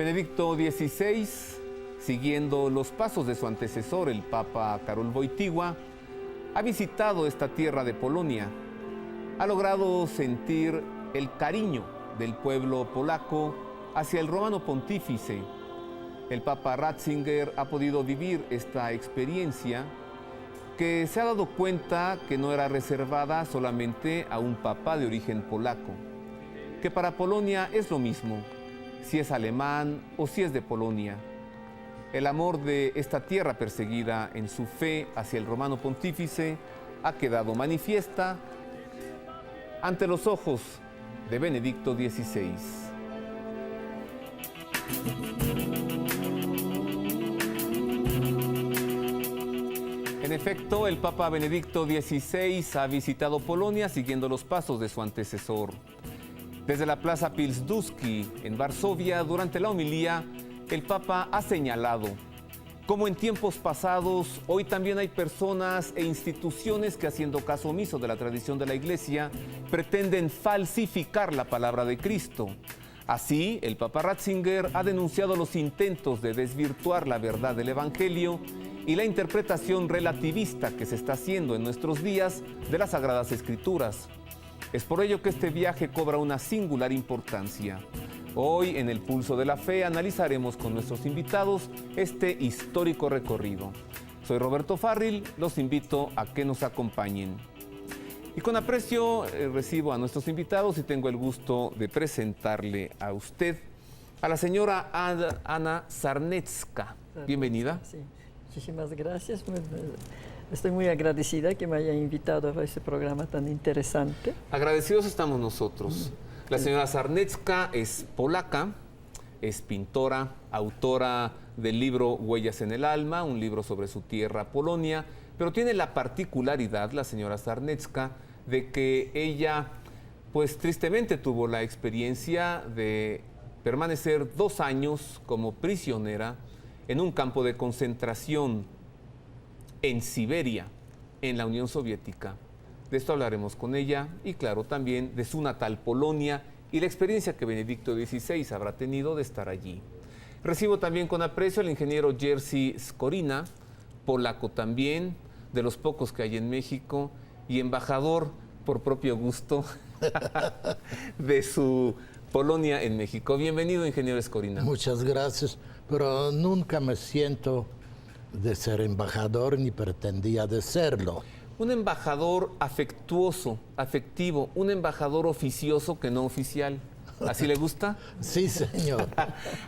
Benedicto XVI, siguiendo los pasos de su antecesor, el Papa Karol Wojtyła, ha visitado esta tierra de Polonia. Ha logrado sentir el cariño del pueblo polaco hacia el romano pontífice. El Papa Ratzinger ha podido vivir esta experiencia que se ha dado cuenta que no era reservada solamente a un papa de origen polaco, que para Polonia es lo mismo, si es alemán o si es de Polonia. El amor de esta tierra perseguida en su fe hacia el romano pontífice ha quedado manifiesta ante los ojos de Benedicto XVI. En efecto, el Papa Benedicto XVI ha visitado Polonia siguiendo los pasos de su antecesor. Desde la Plaza Pilsudski en Varsovia, durante la homilía, el Papa ha señalado: como en tiempos pasados, hoy también hay personas e instituciones que, haciendo caso omiso de la tradición de la Iglesia, pretenden falsificar la palabra de Cristo. Así, el Papa Ratzinger ha denunciado los intentos de desvirtuar la verdad del Evangelio y la interpretación relativista que se está haciendo en nuestros días de las Sagradas Escrituras. Es por ello que este viaje cobra una singular importancia. Hoy, en el Pulso de la Fe, analizaremos con nuestros invitados este histórico recorrido. Soy Roberto Farril, los invito a que nos acompañen. Y con aprecio recibo a nuestros invitados y tengo el gusto de presentarle a usted a la señora Anna Sarnecka. Bienvenida. Sí, muchísimas gracias. Estoy muy agradecida que me haya invitado a este programa tan interesante. Agradecidos estamos nosotros. La señora Sarnecka es polaca, es pintora, autora del libro Huellas en el Alma, un libro sobre su tierra, Polonia, pero tiene la particularidad, la señora Sarnecka, de que ella, pues tristemente tuvo la experiencia de permanecer 2 años como prisionera en un campo de concentración en Siberia, en la Unión Soviética. De esto hablaremos con ella y, claro, también de su natal Polonia y la experiencia que Benedicto XVI habrá tenido de estar allí. Recibo también con aprecio al ingeniero Jerzy Skorina, polaco también, de los pocos que hay en México, y embajador por propio gusto de su Polonia en México. Bienvenido, ingeniero Skorina. Muchas gracias, pero nunca me siento de ser embajador ni pretendía de serlo. Un embajador afectuoso, afectivo, un embajador oficioso que no oficial. ¿Así le gusta? Sí, señor.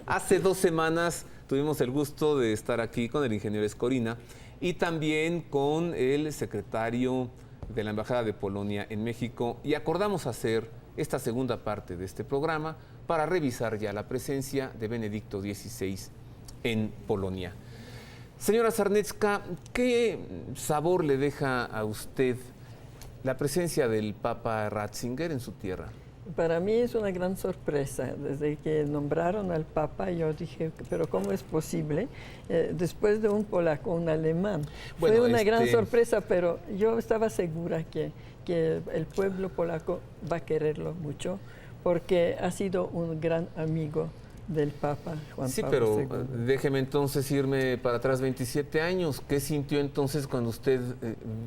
Hace 2 semanas tuvimos el gusto de estar aquí con el ingeniero Skorina y también con el secretario de la Embajada de Polonia en México, y acordamos hacer esta segunda parte de este programa para revisar ya la presencia de Benedicto XVI en Polonia. Señora Sarnecka, ¿qué sabor le deja a usted la presencia del Papa Ratzinger en su tierra? Para mí es una gran sorpresa. Desde que nombraron al Papa, yo dije, pero ¿cómo es posible? Después de un polaco, un alemán. Bueno, fue una gran sorpresa, pero yo estaba segura que el pueblo polaco va a quererlo mucho, porque ha sido un gran amigo del Papa Juan Sí, Pablo pero II. déjeme entonces irme para atrás 27 años. ¿Qué sintió entonces cuando usted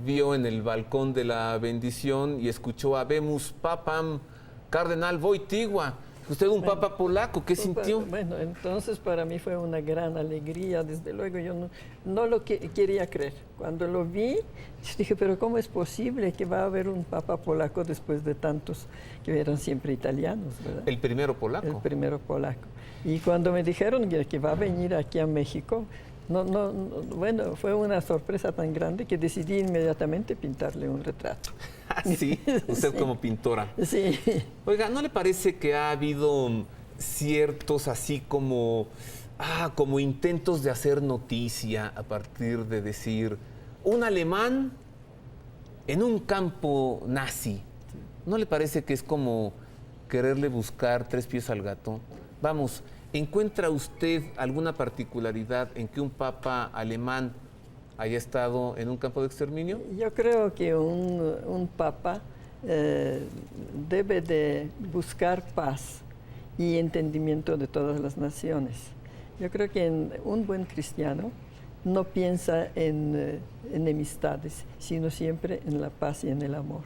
vio en el balcón de la bendición y escuchó Habemus Papam Cardenal Wojtyła? Usted un papa polaco, ¿qué sintió? Bueno, entonces para mí fue una gran alegría. Desde luego yo no lo quería creer. Cuando lo vi, dije, pero ¿cómo es posible que va a haber un papa polaco después de tantos que eran siempre italianos, ¿verdad? El primero polaco. El primero polaco. Y cuando me dijeron que va a venir aquí a México, bueno, fue una sorpresa tan grande que decidí inmediatamente pintarle un retrato. Sí, usted Sí. como pintora. Sí. Oiga, ¿no le parece que ha habido ciertos así como intentos de hacer noticia a partir de decir un alemán en un campo nazi? ¿No le parece que es como quererle buscar 3 pies al gato? Vamos, ¿encuentra usted alguna particularidad en que un papa alemán haya estado en un campo de exterminio? Yo creo que un papa debe de buscar paz y entendimiento de todas las naciones. Yo creo que un buen cristiano no piensa en enemistades, sino siempre en la paz y en el amor.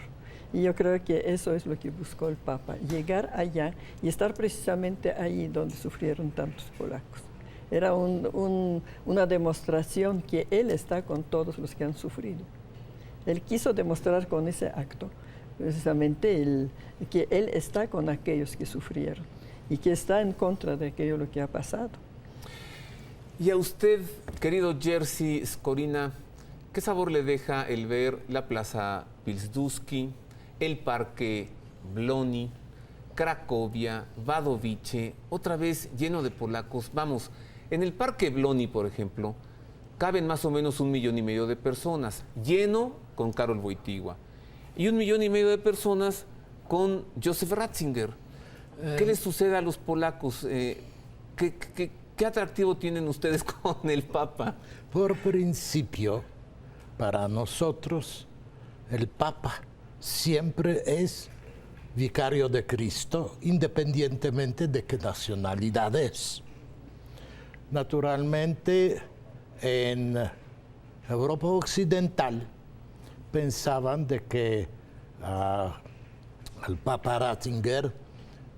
Y yo creo que eso es lo que buscó el Papa, llegar allá y estar precisamente ahí donde sufrieron tantos polacos. Era una demostración que él está con todos los que han sufrido. Él quiso demostrar con ese acto precisamente que él está con aquellos que sufrieron y que está en contra de aquello lo que ha pasado. Y a usted, querido Jerzy Skorina, ¿qué sabor le deja el ver la Plaza Pilsudski, el Parque Bloni, Cracovia, Wadowice, otra vez lleno de polacos? Vamos, en el Parque Bloni, por ejemplo, caben más o menos 1,5 millones de personas, lleno con Karol Wojtyła, y 1,5 millones de personas con Józef Ratzinger. ¿Qué les sucede a los polacos? ¿Qué atractivo tienen ustedes con el Papa? Por principio, para nosotros, el Papa siempre es vicario de Cristo, independientemente de qué nacionalidad es. Naturalmente, en Europa Occidental pensaban de que el Papa Ratzinger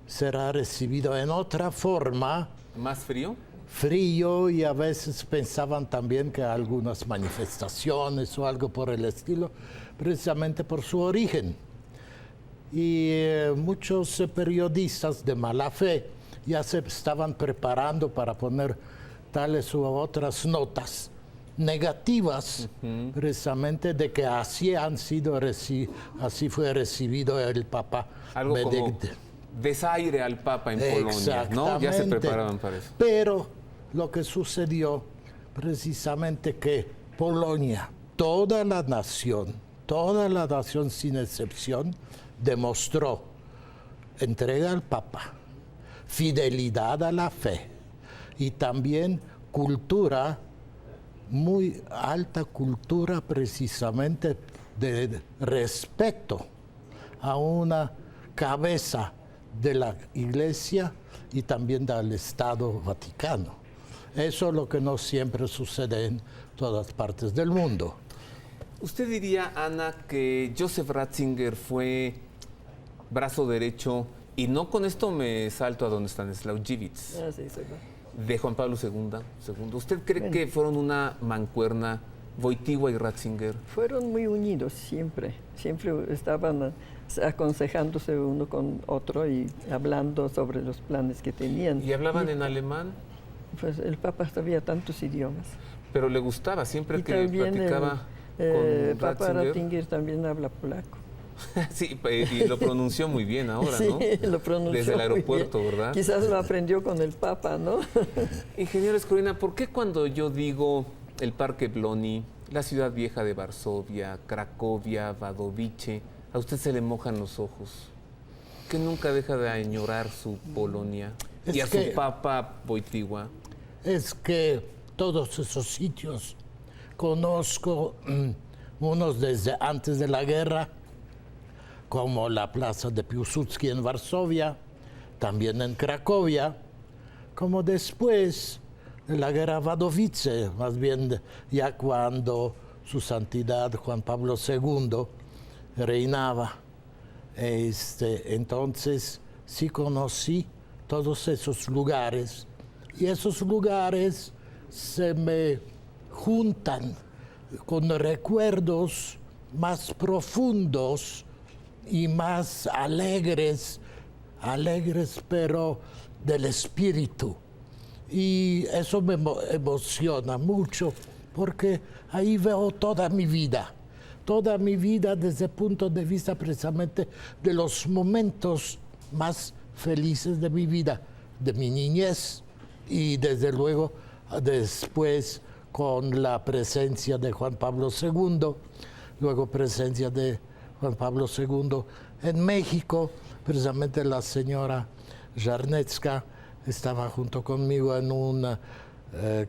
será recibido en otra forma. ¿Más frío? Frío, y a veces pensaban también que algunas manifestaciones o algo por el estilo, precisamente por su origen. Y muchos periodistas de mala fe ya se estaban preparando para poner tales u otras notas negativas, precisamente de que así fue recibido el Papa algo Benedicto. Como desaire al Papa en Polonia, ¿no? Ya se preparaban para eso. Pero lo que sucedió precisamente que Polonia, toda la nación sin excepción, demostró entrega al Papa, fidelidad a la fe y también cultura, muy alta cultura precisamente de respeto a una cabeza de la Iglesia y también del Estado Vaticano. Eso es lo que no siempre sucede en todas partes del mundo. ¿Usted diría, Ana, que Józef Ratzinger fue brazo derecho, y no con esto me salto a don Stanislaw Dziwisz, de Juan Pablo II? ¿Usted cree que fueron una mancuerna, Wojtyła y Ratzinger? Fueron muy unidos siempre estaban aconsejándose uno con otro y hablando sobre los planes que tenían. ¿Y hablaban en alemán? Pues el Papa sabía tantos idiomas. Pero le gustaba, siempre y que platicaba con Papa Ratzinger también habla polaco. Sí, y lo pronunció muy bien ahora, ¿no? Sí, lo pronunció desde el aeropuerto, muy bien. ¿Verdad? Quizás lo aprendió con el Papa, ¿no? Ingeniero Skorina, ¿por qué cuando yo digo el Parque Bloni, la ciudad vieja de Varsovia, Cracovia, Wadowice, a usted se le mojan los ojos? Que nunca deja de añorar su Polonia y a su Papa Wojtyła. Es que todos esos sitios conozco, unos desde antes de la guerra, como la plaza de Piłsudski en Varsovia, también en Cracovia, como después de la guerra Wadowice, más bien ya cuando su santidad Juan Pablo II reinaba. Entonces sí conocí todos esos lugares, y esos lugares se me juntan con recuerdos más profundos y más alegres pero del espíritu. Y eso me emociona mucho, porque ahí veo toda mi vida desde el punto de vista precisamente de los momentos más felices de mi vida, de mi niñez, y desde luego después con la presencia de Juan Pablo II, luego presencia de Juan Pablo II en México, precisamente la señora Jarnecka estaba junto conmigo en un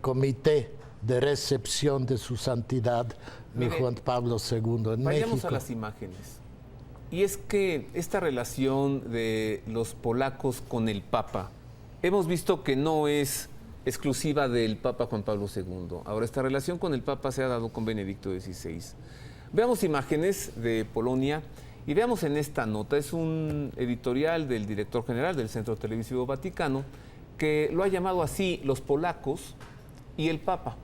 comité de recepción de su santidad de Juan Pablo II en México. Vayamos a las imágenes. y es que esta relación de los polacos con el Papa, hemos visto que no es exclusiva del Papa Juan Pablo II. Ahora, esta relación con el Papa se ha dado con Benedicto XVI. Veamos imágenes de Polonia y veamos en esta nota, es un editorial del director general del Centro Televisivo Vaticano, que lo ha llamado así, los polacos y el Papa.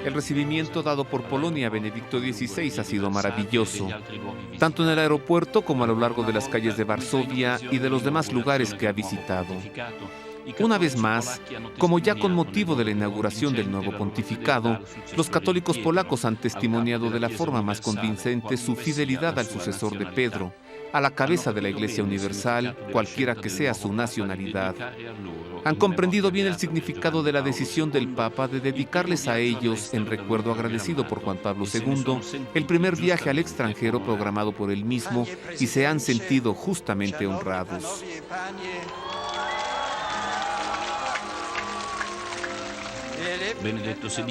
El recibimiento dado por Polonia a Benedicto XVI ha sido maravilloso, tanto en el aeropuerto como a lo largo de las calles de Varsovia y de los demás lugares que ha visitado. Una vez más, como ya con motivo de la inauguración del nuevo pontificado, los católicos polacos han testimoniado de la forma más convincente su fidelidad al sucesor de Pedro, a la cabeza de la Iglesia Universal, cualquiera que sea su nacionalidad. Han comprendido bien el significado de la decisión del Papa de dedicarles a ellos, en recuerdo agradecido por Juan Pablo II, el primer viaje al extranjero programado por él mismo, y se han sentido justamente honrados.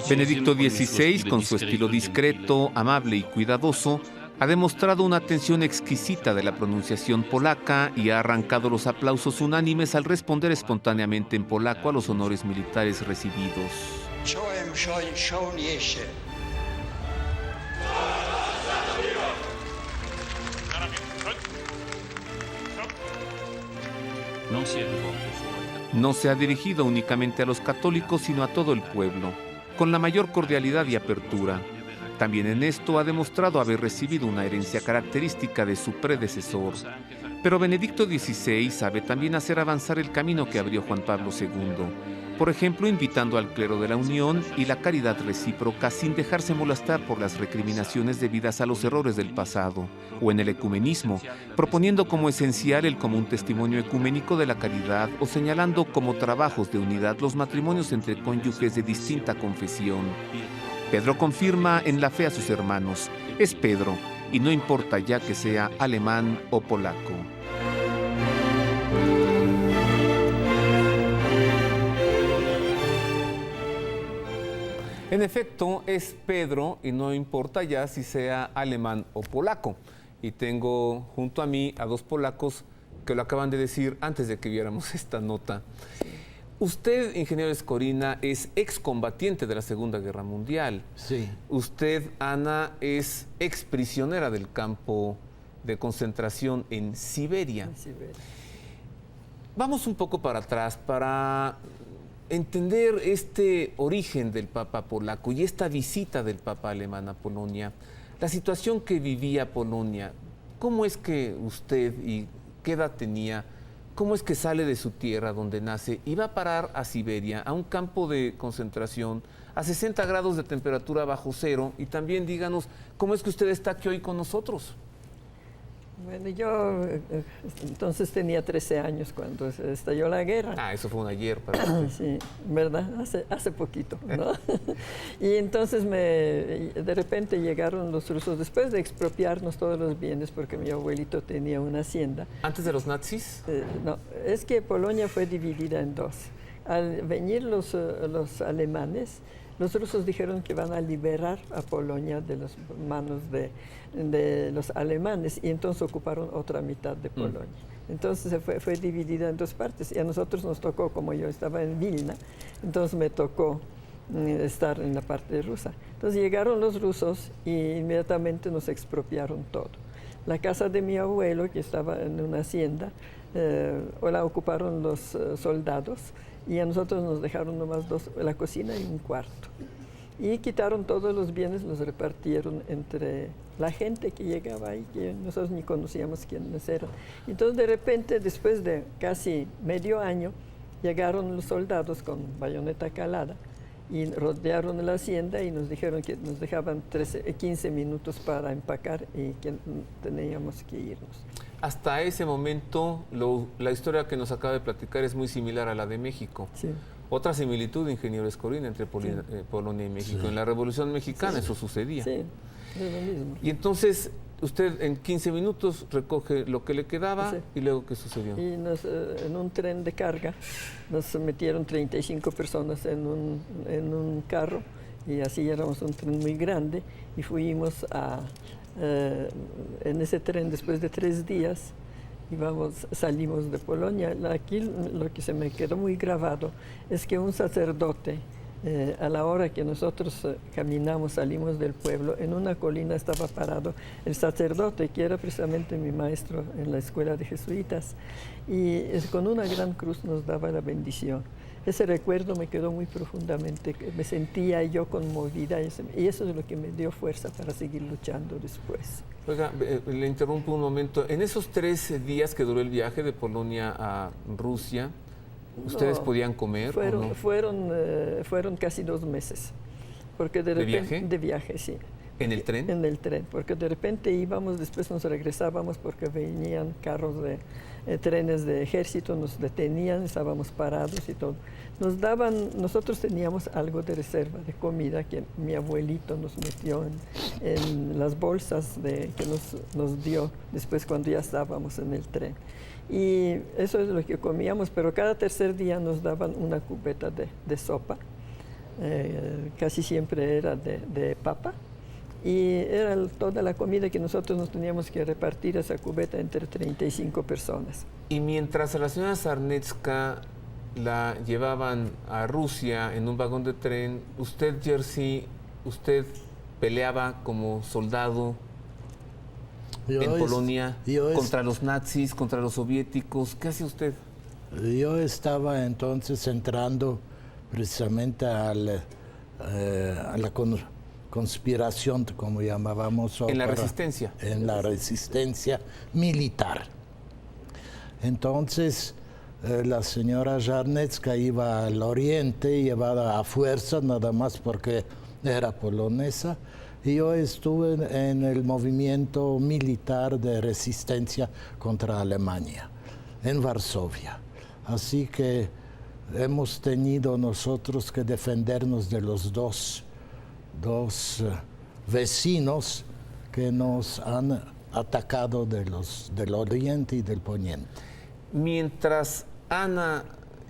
Benedicto XVI, con su estilo discreto, amable y cuidadoso, ha demostrado una atención exquisita de la pronunciación polaca y ha arrancado los aplausos unánimes al responder espontáneamente en polaco a los honores militares recibidos. No se ha dirigido únicamente a los católicos, sino a todo el pueblo, con la mayor cordialidad y apertura. También en esto ha demostrado haber recibido una herencia característica de su predecesor. Pero Benedicto XVI sabe también hacer avanzar el camino que abrió Juan Pablo II. Por ejemplo, invitando al clero de la unión y la caridad recíproca sin dejarse molestar por las recriminaciones debidas a los errores del pasado, o en el ecumenismo, proponiendo como esencial el común testimonio ecuménico de la caridad o señalando como trabajos de unidad los matrimonios entre cónyuges de distinta confesión. Pedro confirma en la fe a sus hermanos, es Pedro, y no importa ya que sea alemán o polaco. En efecto, es Pedro y no importa ya si sea alemán o polaco. Y tengo junto a mí a dos polacos que lo acaban de decir antes de que viéramos esta nota. Usted, ingeniero Escorina, es excombatiente de la Segunda Guerra Mundial. Sí. Usted, Ana, es exprisionera del campo de concentración en Siberia. En Siberia. Vamos un poco para atrás para entender este origen del Papa polaco y esta visita del Papa alemán a Polonia, la situación que vivía Polonia. ¿Cómo es que usted, y qué edad tenía, cómo es que sale de su tierra donde nace y va a parar a Siberia, a un campo de concentración, a 60 grados de temperatura bajo cero? Y también díganos, ¿cómo es que usted está aquí hoy con nosotros? Bueno, yo entonces tenía 13 años cuando estalló la guerra. Ah, eso fue un ayer para usted. Sí, ¿verdad? Hace poquito, ¿no? Y entonces de repente llegaron los rusos, después de expropiarnos todos los bienes, porque mi abuelito tenía una hacienda. ¿Antes de los nazis? No, es que Polonia fue dividida en dos. Al venir los alemanes, los rusos dijeron que van a liberar a Polonia de las manos de los alemanes y entonces ocuparon otra mitad de Polonia. Entonces fue dividida en dos partes y a nosotros nos tocó, como yo estaba en Vilna, entonces me tocó estar en la parte rusa. Entonces llegaron los rusos y inmediatamente nos expropiaron todo. La casa de mi abuelo, que estaba en una hacienda, la ocuparon los soldados y a nosotros nos dejaron nomás la cocina y un cuarto. Y quitaron todos los bienes, los repartieron entre la gente que llegaba ahí, que nosotros ni conocíamos quiénes eran. Entonces de repente, después de casi medio año, llegaron los soldados con bayoneta calada y rodearon la hacienda y nos dijeron que nos dejaban 15 minutos para empacar y que teníamos que irnos. Hasta ese momento, la historia que nos acaba de platicar es muy similar a la de México. Sí. Otra similitud, ingeniero Escorina, entre Polonia y México. Sí. En la Revolución Mexicana eso sucedía. Sí, es lo mismo. Y entonces, usted en 15 minutos recoge lo que le quedaba y luego, ¿qué sucedió? Y en un tren de carga nos metieron 35 personas en un carro y así éramos un tren muy grande y fuimos en ese tren después de 3 días. Salimos de Polonia. Aquí lo que se me quedó muy grabado es que un sacerdote, a la hora que nosotros caminamos, salimos del pueblo, en una colina estaba parado el sacerdote, que era precisamente mi maestro en la escuela de jesuitas, y con una gran cruz nos daba la bendición. Ese recuerdo me quedó muy profundamente, me sentía yo conmovida, y eso es lo que me dio fuerza para seguir luchando después. Oiga, le interrumpo un momento. En esos 3 días que duró el viaje de Polonia a Rusia, ¿ustedes podían comer? Fueron casi 2 meses. Porque ¿De viaje? De viaje, sí. ¿En el tren? En el tren, porque de repente íbamos, después nos regresábamos porque venían carros trenes de ejército, nos detenían, estábamos parados y todo. Nosotros teníamos algo de reserva de comida que mi abuelito nos metió en las bolsas que nos dio después cuando ya estábamos en el tren. Y eso es lo que comíamos, pero cada tercer día nos daban una cubeta de sopa, casi siempre era de papa. Y era toda la comida que nosotros nos teníamos que repartir esa cubeta entre 35 personas. Y mientras a la señora Czarnecka la llevaban a Rusia en un vagón de tren, usted, Jerzy, usted peleaba como soldado en Polonia contra los nazis, contra los soviéticos. ¿Qué hacía usted? Yo estaba entonces entrando precisamente a la conspiración, como llamábamos. ¿En la resistencia? En la resistencia militar. Entonces, la señora Czarnecka iba al oriente, llevada a fuerza, nada más porque era polonesa, y yo estuve en el movimiento militar de resistencia contra Alemania, en Varsovia. Así que hemos tenido nosotros que defendernos de los dos vecinos que nos han atacado del oriente y del poniente. Mientras Ana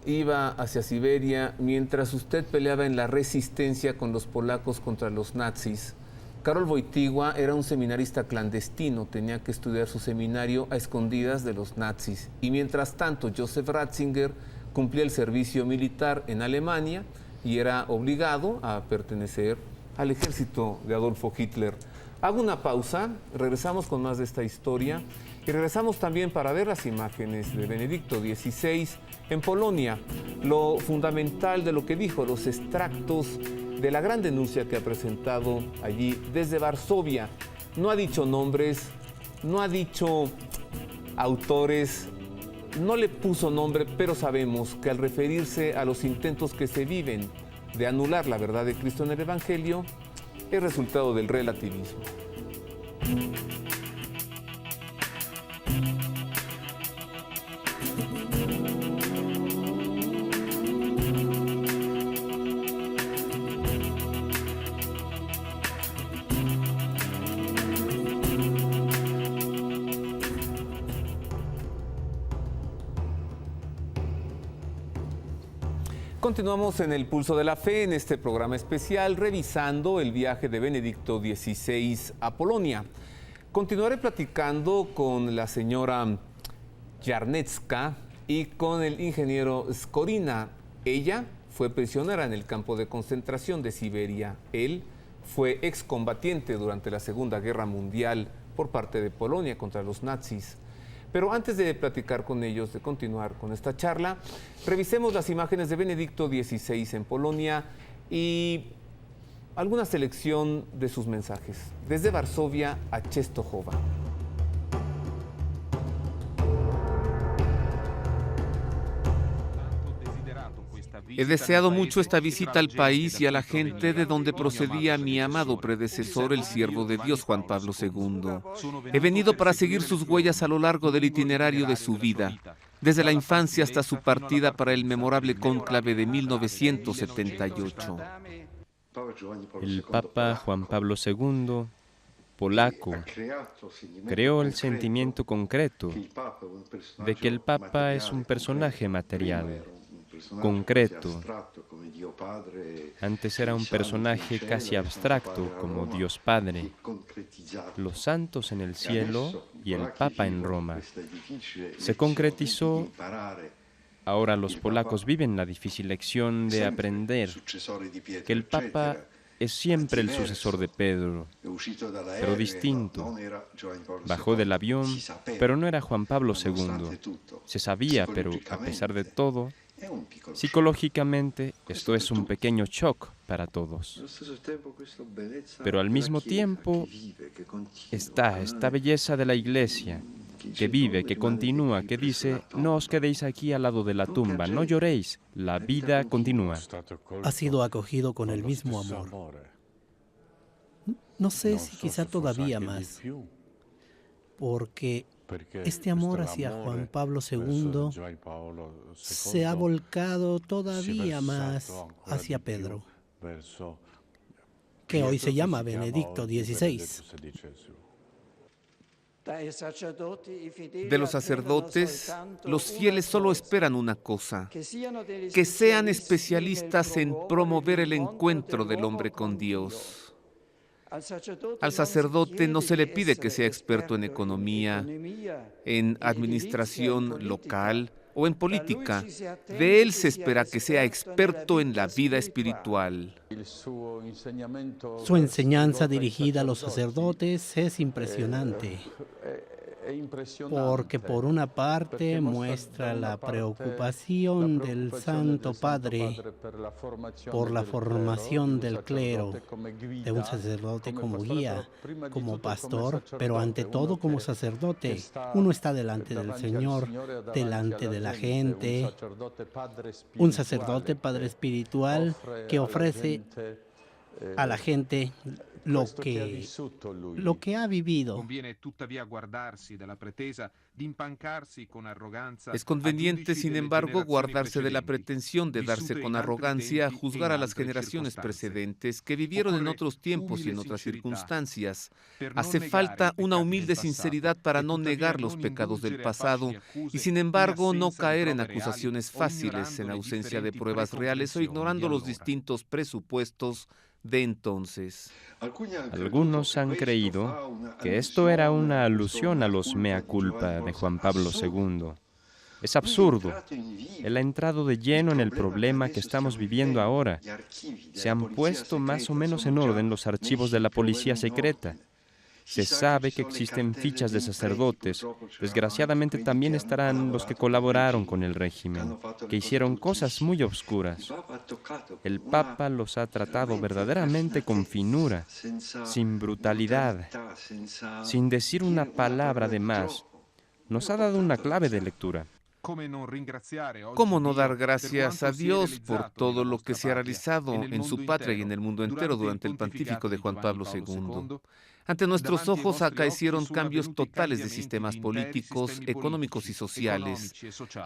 iba hacia Siberia, mientras usted peleaba en la resistencia con los polacos contra los nazis, Karol Wojtyła era un seminarista clandestino, tenía que estudiar su seminario a escondidas de los nazis. Y mientras tanto, Joseph Ratzinger cumplía el servicio militar en Alemania y era obligado a pertenecer al ejército de Adolfo Hitler. Hago una pausa, regresamos con más de esta historia y regresamos también para ver las imágenes de Benedicto XVI en Polonia, lo fundamental de lo que dijo, los extractos de la gran denuncia que ha presentado allí desde Varsovia. No ha dicho nombres, no ha dicho autores, no le puso nombre, pero sabemos que al referirse a los intentos que se viven de anular la verdad de Cristo en el Evangelio, es resultado del relativismo. Continuamos en el Pulso de la Fe, en este programa especial, revisando el viaje de Benedicto XVI a Polonia. Continuaré platicando con la señora Czarnecka y con el ingeniero Skorina. Ella fue prisionera en el campo de concentración de Siberia. Él fue excombatiente durante la Segunda Guerra Mundial por parte de Polonia contra los nazis. Pero antes de platicar con ellos, de continuar con esta charla, revisemos las imágenes de Benedicto XVI en Polonia y alguna selección de sus mensajes, desde Varsovia a Częstochowa. He deseado mucho esta visita al país y a la gente de donde procedía mi amado predecesor, el siervo de Dios, Juan Pablo II. He venido para seguir sus huellas a lo largo del itinerario de su vida, desde la infancia hasta su partida para el memorable cónclave de 1978. El Papa Juan Pablo II, polaco, creó el sentimiento concreto de que el Papa es un personaje material. concreto. Antes era un personaje casi abstracto como Dios Padre, los santos en el cielo y el Papa en Roma. Se concretizó. Ahora los polacos viven la difícil lección de aprender que el Papa es siempre el sucesor de Pedro, pero distinto. Bajó del avión, pero no era Juan Pablo II. Se sabía, pero a pesar de todo, psicológicamente esto es un pequeño shock para todos. Pero al mismo tiempo está esta belleza de la Iglesia, que vive, que continúa, que dice, no os quedéis aquí al lado de la tumba, no lloréis, la vida continúa. Ha sido acogido con el mismo amor. No sé si quizá todavía más, porque este amor hacia Juan Pablo II se ha volcado todavía más hacia Pedro, que hoy se llama Benedicto XVI. De los sacerdotes, los fieles solo esperan una cosa: que sean especialistas en promover el encuentro del hombre con Dios. Al sacerdote no se le pide que sea experto en economía, en administración local o en política. De él se espera que sea experto en la vida espiritual. Su enseñanza dirigida a los sacerdotes es impresionante, porque por una parte muestra la preocupación del Santo Padre por la formación del clero, de un sacerdote como guía, como pastor, pero ante todo como sacerdote. Uno está delante del Señor, delante de la gente, un sacerdote padre espiritual que ofrece a la gente lo que ha vivido. Es conveniente, sin embargo, guardarse de la pretensión de darse con arrogancia a juzgar a las generaciones precedentes que vivieron en otros tiempos y en otras circunstancias. Hace falta una humilde sinceridad para no negar los pecados del pasado y, sin embargo, no caer en acusaciones fáciles en ausencia de pruebas reales o ignorando los distintos presupuestos de entonces. Algunos han creído que esto era una alusión a los mea culpa de Juan Pablo II. Es absurdo. Él ha entrado de lleno en el problema que estamos viviendo ahora. Se han puesto más o menos en orden los archivos de la policía secreta. Se sabe que existen fichas de sacerdotes. Desgraciadamente también estarán los que colaboraron con el régimen, que hicieron cosas muy obscuras. El Papa los ha tratado verdaderamente con finura, sin brutalidad, sin decir una palabra de más. Nos ha dado una clave de lectura. ¿Cómo no dar gracias a Dios por todo lo que se ha realizado en su patria y en el mundo entero durante el pontificado de Juan Pablo II? Ante nuestros ojos acaecieron cambios totales de sistemas políticos, económicos y sociales.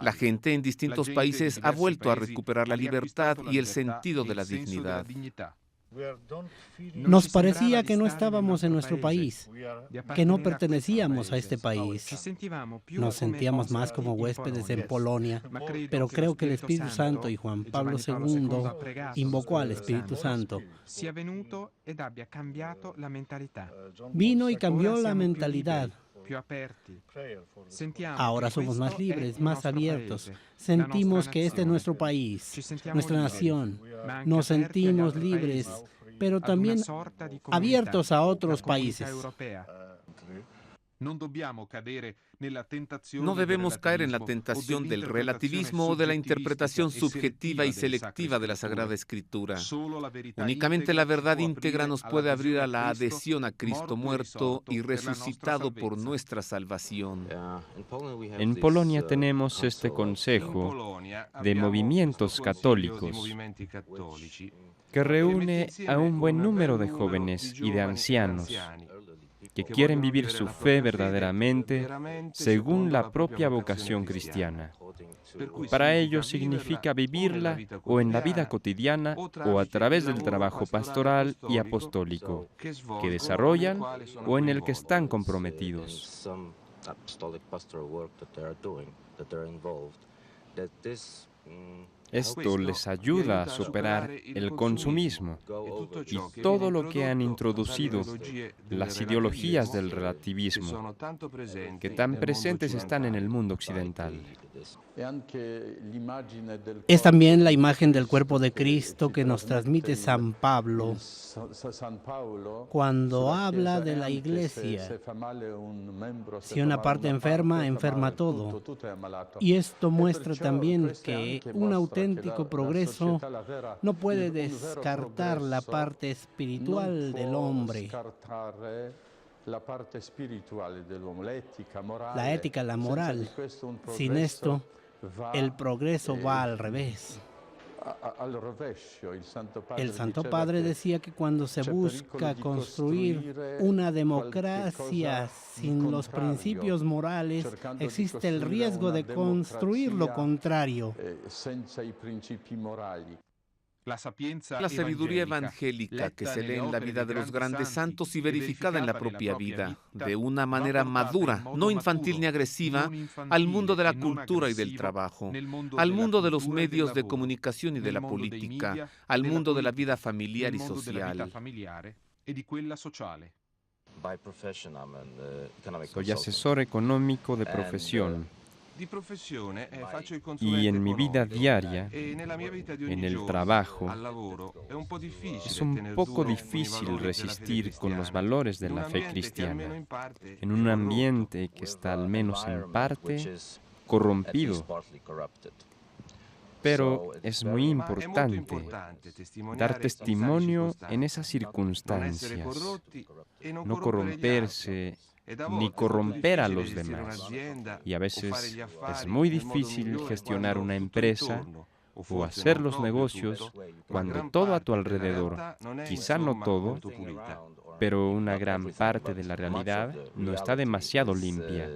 La gente en distintos países ha vuelto a recuperar la libertad y el sentido de la dignidad. Nos parecía que no estábamos en nuestro país, que no pertenecíamos a este país. Nos sentíamos más como huéspedes en Polonia, pero creo que el Espíritu Santo y Juan Pablo II invocó al Espíritu Santo. Vino y cambió la mentalidad. Ahora somos más libres, más abiertos. Sentimos que este es nuestro país, nuestra nación. Nos sentimos libres, pero también abiertos a otros países. No debemos caer en la tentación del relativismo o de la interpretación subjetiva y selectiva de la Sagrada Escritura. Únicamente la verdad íntegra nos puede abrir a la adhesión a Cristo muerto y resucitado por nuestra salvación. En Polonia tenemos este consejo de movimientos católicos que reúne a un buen número de jóvenes y de ancianos que quieren vivir su fe verdaderamente según la propia vocación cristiana. Para ellos significa vivirla o en la vida cotidiana o a través del trabajo pastoral y apostólico que desarrollan o en el que están comprometidos. Esto les ayuda a superar el consumismo y todo lo que han introducido las ideologías del relativismo, que tan presentes están en el mundo occidental. Es también la imagen del cuerpo de Cristo que nos transmite San Pablo cuando habla de la iglesia. Si una parte enferma, enferma todo. Y esto muestra también que un auténtico progreso no puede descartar la parte espiritual del hombre. La ética, la moral. Sin esto, el progreso va al revés. El Santo Padre decía que cuando se busca construir una democracia sin los principios morales, existe el riesgo de construir lo contrario. La sabiduría evangélica que se lee en la vida de los grandes santos y verificada en la propia vida, de una manera madura, no infantil ni agresiva, al mundo de la cultura y del trabajo, al mundo de los medios de comunicación y de la política, al mundo de la vida familiar y social. Soy asesor económico de profesión. Y en mi vida diaria, en el trabajo, es un poco difícil resistir con los valores de la fe cristiana, en un ambiente que está al menos en parte corrompido. Pero es muy importante dar testimonio en esas circunstancias, no corromperse ni corromper a los demás. Y a veces es muy difícil gestionar una empresa o hacer los negocios cuando todo a tu alrededor, quizá no todo, pero una gran parte de la realidad no está demasiado limpia.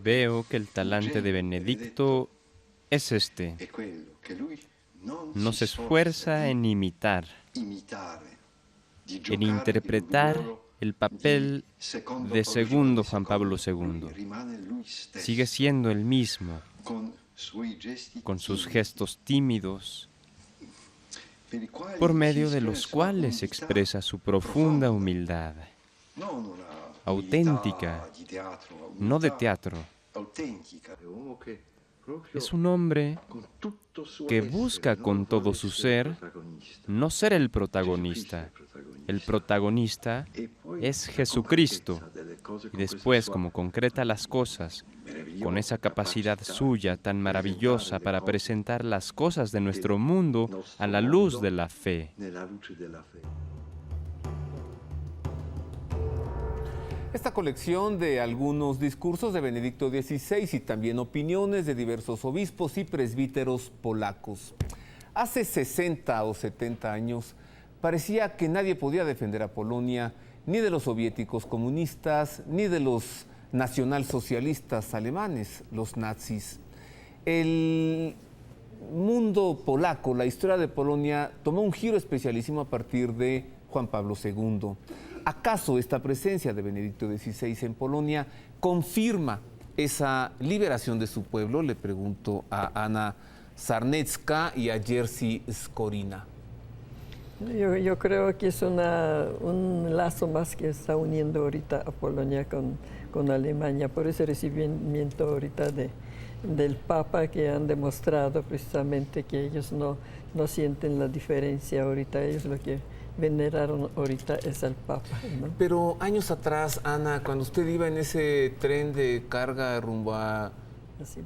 Veo que el talante de Benedicto es este. No se esfuerza en imitar, en interpretar el papel de segundo Juan Pablo II. Sigue siendo el mismo, con sus gestos tímidos, por medio de los cuales expresa su profunda humildad, auténtica, no de teatro. Es un hombre que busca con todo su ser no ser el protagonista. El protagonista es Jesucristo. Y después, como concreta las cosas, con esa capacidad suya tan maravillosa para presentar las cosas de nuestro mundo a la luz de la fe. Esta colección de algunos discursos de Benedicto XVI y también opiniones de diversos obispos y presbíteros polacos. Hace 60 o 70 años parecía que nadie podía defender a Polonia, ni de los soviéticos comunistas, ni de los nacionalsocialistas alemanes, los nazis. El mundo polaco, la historia de Polonia, tomó un giro especialísimo a partir de Juan Pablo II. ¿Acaso esta presencia de Benedicto XVI en Polonia confirma esa liberación de su pueblo? Le pregunto a Ana Sarnecka y a Jerzy Skorina. Yo creo que es un lazo más que está uniendo ahorita a Polonia con Alemania, por ese recibimiento ahorita del Papa, que han demostrado precisamente que ellos no sienten la diferencia ahorita, ellos lo que veneraron ahorita es al Papa, ¿no? Pero años atrás, Ana, cuando usted iba en ese tren de carga rumbo a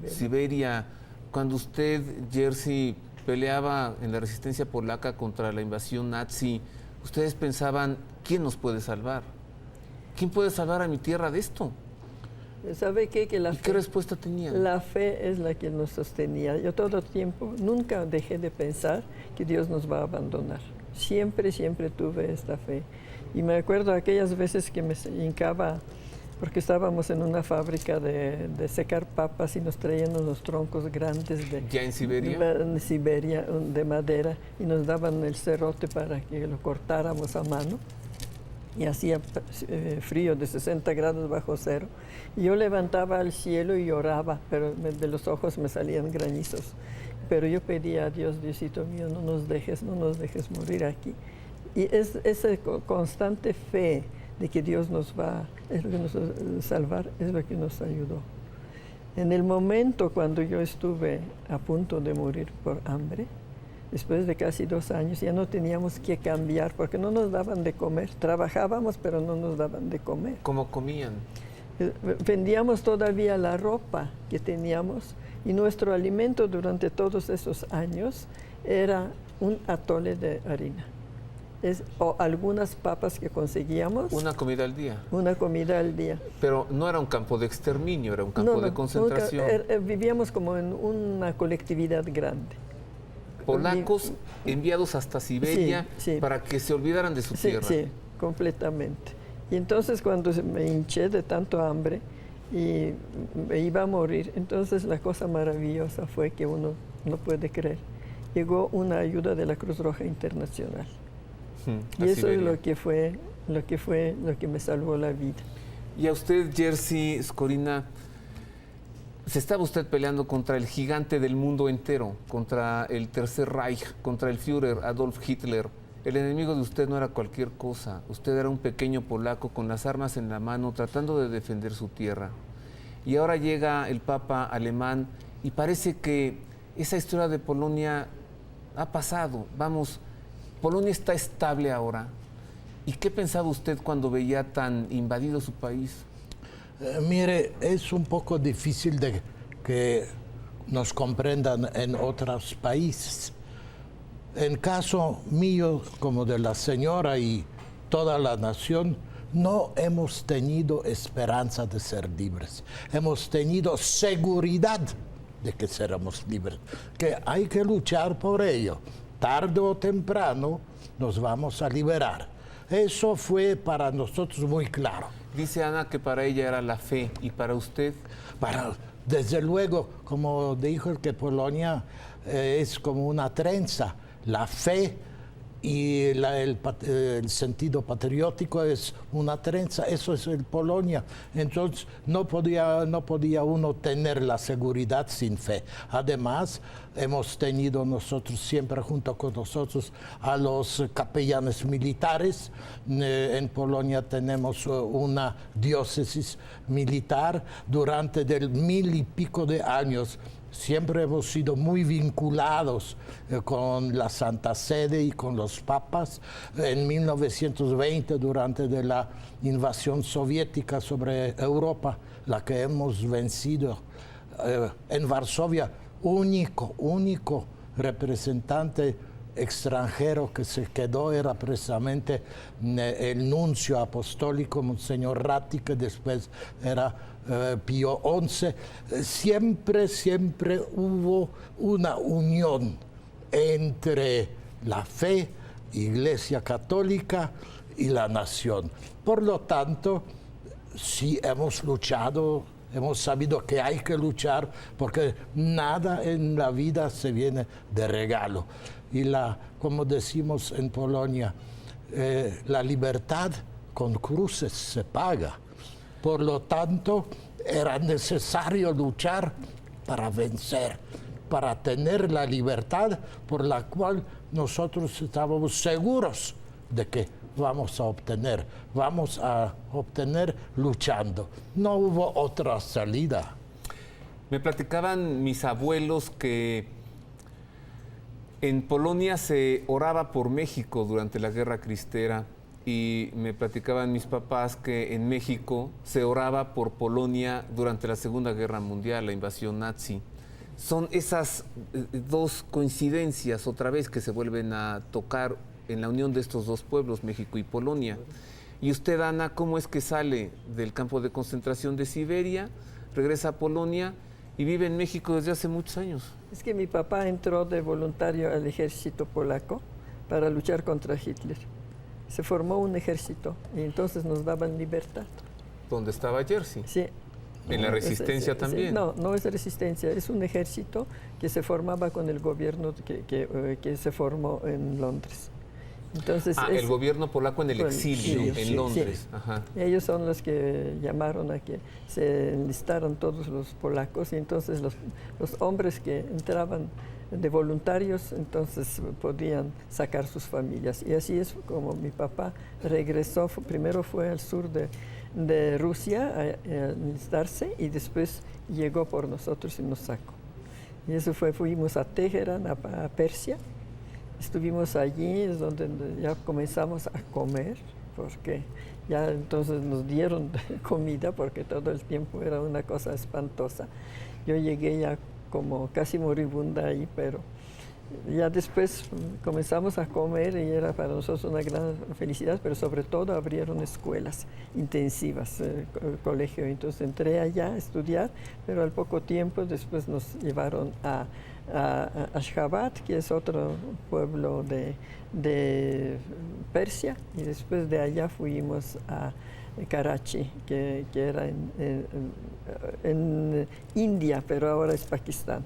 Siberia, cuando usted, Jerzy, peleaba en la resistencia polaca contra la invasión nazi, ustedes pensaban, ¿quién nos puede salvar? ¿Quién puede salvar a mi tierra de esto? ¿Sabe qué? ¿Qué respuesta tenían? La fe es la que nos sostenía. Yo todo el tiempo nunca dejé de pensar que Dios nos va a abandonar. Siempre tuve esta fe. Y me acuerdo aquellas veces que me hincaba porque estábamos en una fábrica de secar papas y nos traían unos troncos grandes ¿Ya en Siberia? En Siberia, de madera, y nos daban el serrote para que lo cortáramos a mano. Y hacía frío de 60 grados bajo cero. Y yo levantaba al cielo y lloraba, pero de los ojos me salían granizos. Pero yo pedía a Dios, Diosito mío, no nos dejes morir aquí. Y esa constante fe de que Dios nos va a salvar es lo que nos ayudó. En el momento cuando yo estuve a punto de morir por hambre, después de casi 2 años, ya no teníamos que cambiar porque no nos daban de comer. Trabajábamos, pero no nos daban de comer. ¿Cómo comían? Vendíamos todavía la ropa que teníamos y nuestro alimento durante todos esos años era un atole de harina. O algunas papas que conseguíamos. ¿Una comida al día? Una comida al día. Pero no era un campo de exterminio, era un campo de concentración. Vivíamos como en una colectividad grande. Polacos enviados hasta Siberia sí. para que se olvidaran de su tierra. Sí, completamente. Y entonces cuando me hinché de tanto hambre y me iba a morir, entonces la cosa maravillosa fue que uno no puede creer. Llegó una ayuda de la Cruz Roja Internacional. Y eso es lo que me salvó la vida. Y a usted, Jerzy Skorina, se estaba usted peleando contra el gigante del mundo entero, contra el Tercer Reich, contra el Führer Adolf Hitler. El enemigo de usted no era cualquier cosa. Usted era un pequeño polaco con las armas en la mano tratando de defender su tierra. Y ahora llega el Papa alemán y parece que esa historia de Polonia ha pasado. Vamos, Polonia está estable ahora. ¿Y qué pensaba usted cuando veía tan invadido su país? Mire, es un poco difícil de que nos comprendan en otros países. En caso mío, como de la señora y toda la nación, no hemos tenido esperanza de ser libres. Hemos tenido seguridad de que seremos libres, que hay que luchar por ello. Tarde o temprano nos vamos a liberar. Eso fue para nosotros muy claro. Dice Ana que para ella era la fe, ¿y para usted? Desde luego, como dijo, que Polonia es como una trenza. La fe y el sentido patriótico es una trenza, eso es el Polonia. Entonces no podía uno tener la seguridad sin fe. Además, hemos tenido nosotros siempre junto con nosotros a los capellanes militares. En Polonia tenemos una diócesis militar durante 1000 y pico de años. Siempre hemos sido muy vinculados con la Santa Sede y con los papas. En 1920, durante la invasión soviética sobre Europa, la que hemos vencido, en Varsovia, único representante extranjero que se quedó era precisamente el nuncio apostólico, Monseñor Ratti, que después era Pío XI. Siempre hubo una unión entre la fe, Iglesia Católica y la nación. Por lo tanto, sí hemos luchado, hemos sabido que hay que luchar porque nada en la vida se viene de regalo. Y como decimos en Polonia, la libertad con cruces se paga. Por lo tanto, era necesario luchar para vencer, para tener la libertad por la cual nosotros estábamos seguros de que vamos a obtener luchando. No hubo otra salida. Me platicaban mis abuelos que en Polonia se oraba por México durante la Guerra Cristera y me platicaban mis papás que en México se oraba por Polonia durante la Segunda Guerra Mundial, la invasión nazi. Son esas dos coincidencias otra vez que se vuelven a tocar en la unión de estos dos pueblos, México y Polonia. Y usted, Ana, ¿cómo es que sale del campo de concentración de Siberia, regresa a Polonia y vive en México desde hace muchos años? Es que mi papá entró de voluntario al ejército polaco para luchar contra Hitler. Se formó un ejército y entonces nos daban libertad. donde estaba Jerzy. Sí. ¿En la resistencia también? No, no es resistencia, es un ejército que se formaba con el gobierno que se formó en Londres. Entonces, el gobierno polaco en el exilio, sí, en Londres. Sí. Ajá. Ellos son los que llamaron a que se enlistaron todos los polacos y entonces los hombres que entraban de voluntarios entonces podían sacar sus familias. Y así es como mi papá regresó, primero fue al sur de Rusia a enlistarse y después llegó por nosotros y nos sacó. Y eso fuimos a Teherán, a Persia. Estuvimos allí, es donde ya comenzamos a comer, porque ya entonces nos dieron comida, porque todo el tiempo era una cosa espantosa. Yo llegué ya como casi moribunda ahí, pero ya después comenzamos a comer y era para nosotros una gran felicidad, pero sobre todo abrieron escuelas intensivas, colegio. Entonces entré allá a estudiar, pero al poco tiempo después nos llevaron a Ashgabat, que es otro pueblo de Persia, y después de allá fuimos a Karachi, que era en India, pero ahora es Pakistán.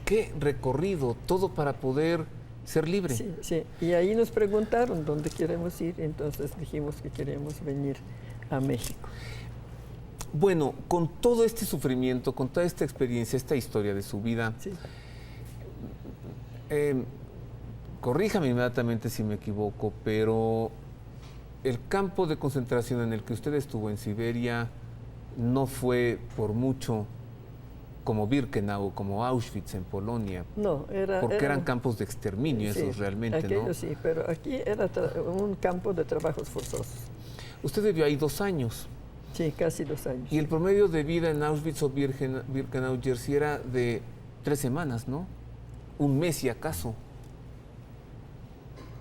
¿Qué recorrido? Todo para poder ser libre. Sí, sí. Y ahí nos preguntaron dónde queremos ir, entonces dijimos que queríamos venir a México. Bueno, con todo este sufrimiento, con toda esta experiencia, esta historia de su vida, Sí. Corríjame inmediatamente si me equivoco, pero el campo de concentración en el que usted estuvo en Siberia no fue por mucho como Birkenau, como Auschwitz en Polonia. No, porque eran campos de exterminio, sí, esos realmente, aquello ¿no? Sí, pero aquí era un campo de trabajos forzosos. Usted vivió ahí 2 años. Sí, casi 2 años. Y el promedio de vida en Auschwitz o Birkenau, Jerzy, era de 3 semanas, ¿no? 1 mes, si acaso.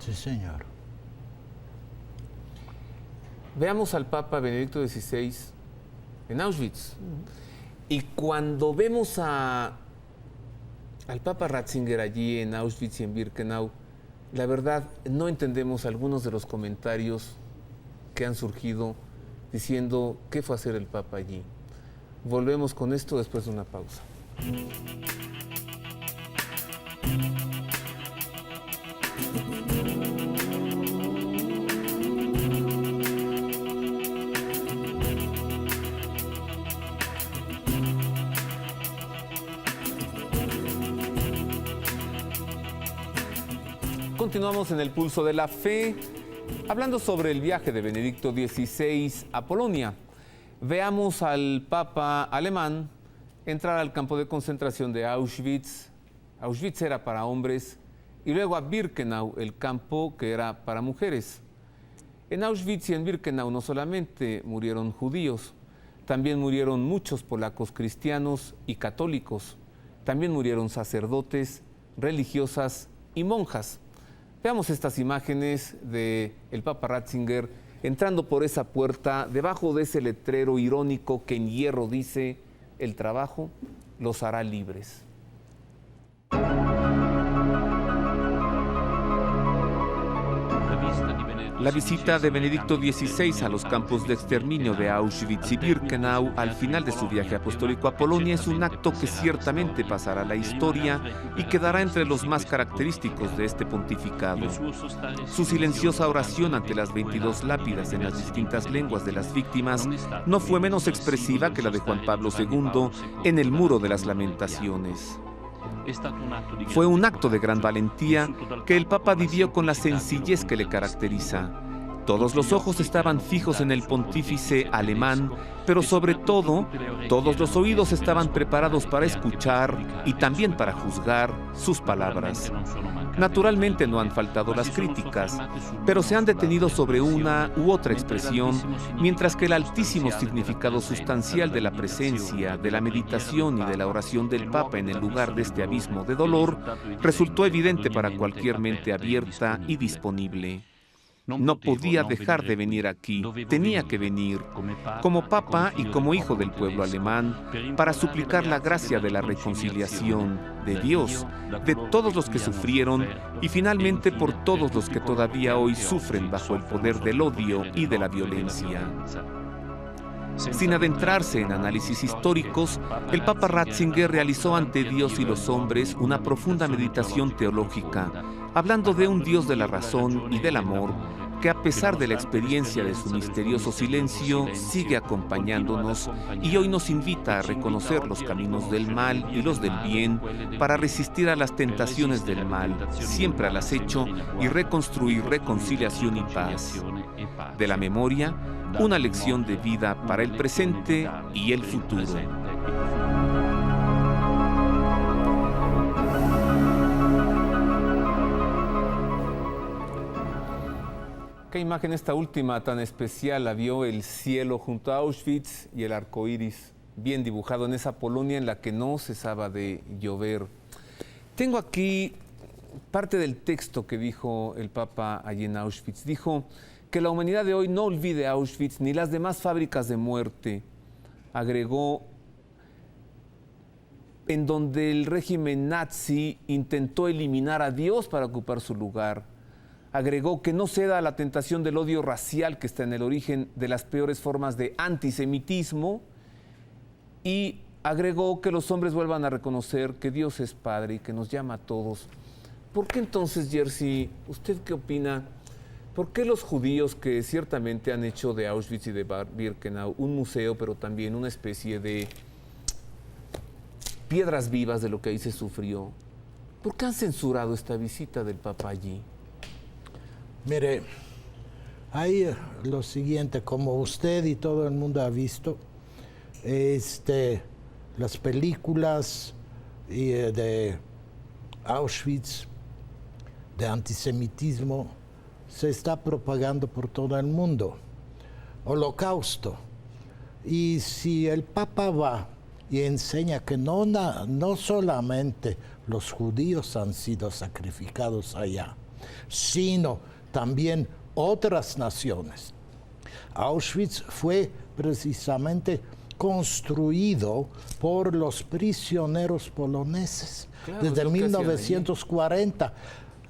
Sí, señor. Veamos al Papa Benedicto XVI en Auschwitz. Y cuando vemos al Papa Ratzinger allí en Auschwitz y en Birkenau, la verdad no entendemos algunos de los comentarios que han surgido diciendo qué fue a hacer el Papa allí. Volvemos con esto después de una pausa. Continuamos en el Pulso de la Fe, hablando sobre el viaje de Benedicto XVI a Polonia. Veamos al Papa alemán entrar al campo de concentración de Auschwitz. Auschwitz era para hombres, y luego a Birkenau, el campo que era para mujeres. En Auschwitz y en Birkenau no solamente murieron judíos, también murieron muchos polacos cristianos y católicos. También murieron sacerdotes, religiosas y monjas. Veamos estas imágenes del Papa Ratzinger entrando por esa puerta, debajo de ese letrero irónico que en hierro dice: el trabajo los hará libres. La visita de Benedicto XVI a los campos de exterminio de Auschwitz y Birkenau al final de su viaje apostólico a Polonia es un acto que ciertamente pasará a la historia y quedará entre los más característicos de este pontificado. Su silenciosa oración ante las 22 lápidas en las distintas lenguas de las víctimas no fue menos expresiva que la de Juan Pablo II en el Muro de las Lamentaciones. Fue un acto de gran valentía que el Papa vivió con la sencillez que le caracteriza. Todos los ojos estaban fijos en el pontífice alemán, pero sobre todo, todos los oídos estaban preparados para escuchar y también para juzgar sus palabras. Naturalmente no han faltado las críticas, pero se han detenido sobre una u otra expresión, mientras que el altísimo significado sustancial de la presencia, de la meditación y de la oración del Papa en el lugar de este abismo de dolor resultó evidente para cualquier mente abierta y disponible. No podía dejar de venir aquí, tenía que venir, como Papa y como hijo del pueblo alemán, para suplicar la gracia de la reconciliación, de Dios, de todos los que sufrieron y finalmente por todos los que todavía hoy sufren bajo el poder del odio y de la violencia. Sin adentrarse en análisis históricos, el Papa Ratzinger realizó ante Dios y los hombres una profunda meditación teológica, hablando de un Dios de la razón y del amor, que a pesar de la experiencia de su misterioso silencio, sigue acompañándonos y hoy nos invita a reconocer los caminos del mal y los del bien para resistir a las tentaciones del mal, siempre al acecho, y reconstruir reconciliación y paz. De la memoria, una lección de vida para el presente y el futuro. ¿Qué imagen esta última tan especial la vio el cielo junto a Auschwitz y el arco iris bien dibujado en esa Polonia en la que no cesaba de llover? Tengo aquí parte del texto que dijo el Papa allí en Auschwitz. Dijo que la humanidad de hoy no olvide Auschwitz ni las demás fábricas de muerte. Agregó, en donde el régimen nazi intentó eliminar a Dios para ocupar su lugar. Agregó que no ceda a la tentación del odio racial que está en el origen de las peores formas de antisemitismo, y agregó que los hombres vuelvan a reconocer que Dios es Padre y que nos llama a todos. ¿Por qué entonces, Jerzy, usted qué opina? ¿Por qué los judíos, que ciertamente han hecho de Auschwitz y de Birkenau un museo, pero también una especie de piedras vivas de lo que ahí se sufrió, por qué han censurado esta visita del Papa allí? Mire, hay lo siguiente, como usted y todo el mundo ha visto, las películas de Auschwitz, de antisemitismo, se está propagando por todo el mundo. Holocausto. Y si el Papa va y enseña que no solamente los judíos han sido sacrificados allá, sino también otras naciones. Auschwitz fue precisamente construido por los prisioneros poloneses. Claro, desde 1940